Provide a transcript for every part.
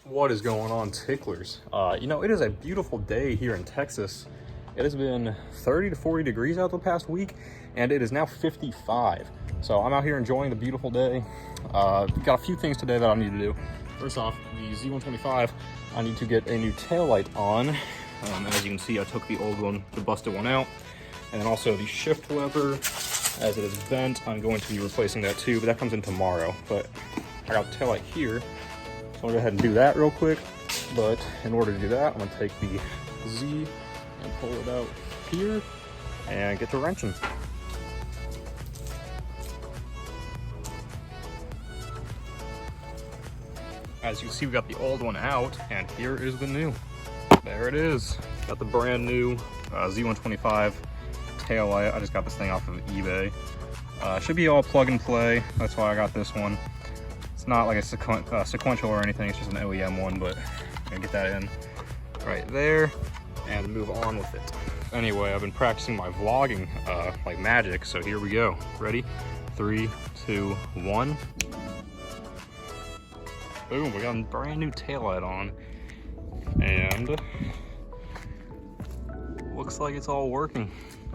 What is going on, ticklers? You know, it is a beautiful day here in Texas. It has been 30 to 40 degrees out the past week, and it is now 55. So I'm out here enjoying the beautiful day. Got a few things today that I need to do. First off, the Z125, I need to get a new taillight on. As you can see, I took the old one, the busted one out. And then also the shift lever, as it is bent, I'm going to be replacing that too, but that comes in tomorrow. But I got the taillight here. So I'll go ahead and do that real quick. But in order to do that, I'm gonna take the Z and pull it out here and get to wrenching. As you can see, we got the old one out, and here is the new. There it is. Got the brand new Z125 taillight. I just got this thing off of eBay. Should be all plug and play. That's why I got this one. It's not like a sequential or anything, it's just an OEM one, but I'm gonna get that in right there and move on with it. Anyway, I've been practicing my vlogging like magic, so here we go. Ready? 3, 2, 1. Boom, we got a brand new taillight on, and looks like it's all working.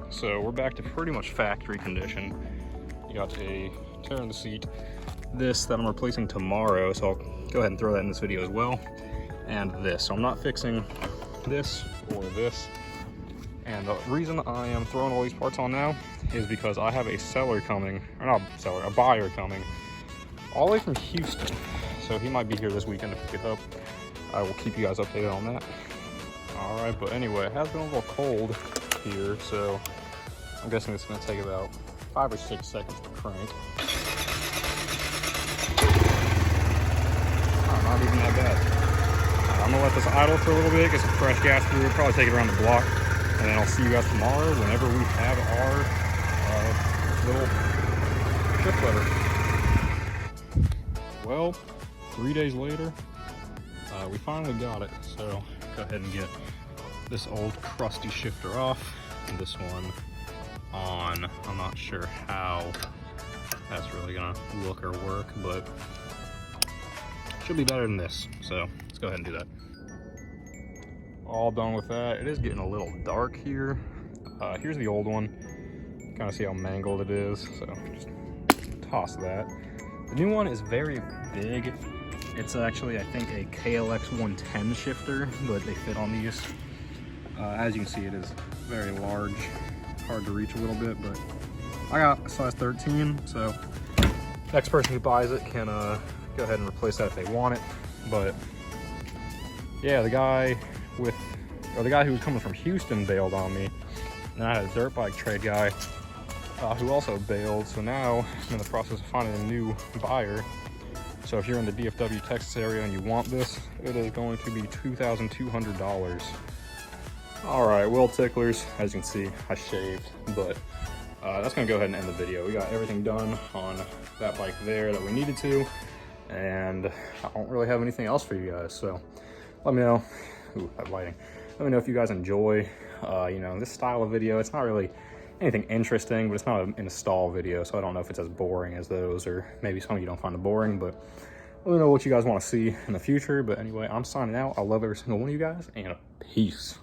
So we're back to pretty much factory condition. You got a tear in the seat. This that I'm replacing tomorrow, so I'll go ahead and throw that in this video as well. And this, so I'm not fixing this or this. And the reason I am throwing all these parts on now is because I have a seller coming, or not seller, a buyer coming, all the way from Houston. So he might be here this weekend to pick it up. I will keep you guys updated on that. All right, but anyway, it has been a little cold here, so I'm guessing it's gonna take about 5 or 6 seconds to crank. Not even that bad. I'm gonna let this idle for a little bit, get some fresh gas through it, probably take it around the block, and then I'll see you guys tomorrow whenever we have our little shift lever. Well, 3 days later, we finally got it. So go ahead and get this old crusty shifter off, and this one on. I'm not sure how that's really gonna look or work, but should be better than this. So let's go ahead and do that. All done with that. It is getting a little dark here. Here's the old one. Kind of see how mangled it is. So just toss that. The new one is very big. It's actually, I think, a KLX 110 shifter, but they fit on these. As you can see, it is very large. Hard to reach a little bit, but I got a size 13, so next person who buys it can go ahead and replace that if they want it. But yeah, the guy who was coming from Houston bailed on me, and I had a dirt bike trade guy who also bailed. So now I'm in the process of finding a new buyer. So if you're in the DFW Texas area and you want this, it is going to be $2,200. All right, well, ticklers, as you can see, I shaved, but that's gonna go ahead and end the video. We got everything done on that bike there that we needed to, and I don't really have anything else for you guys. So let me know. Ooh, that lighting. Let me know if you guys enjoy, you know, this style of video. It's not really anything interesting, but it's not an install video, so I don't know if it's as boring as those, or maybe some of you don't find it boring, but let me know what you guys want to see in the future. But anyway, I'm signing out. I love every single one of you guys, and peace.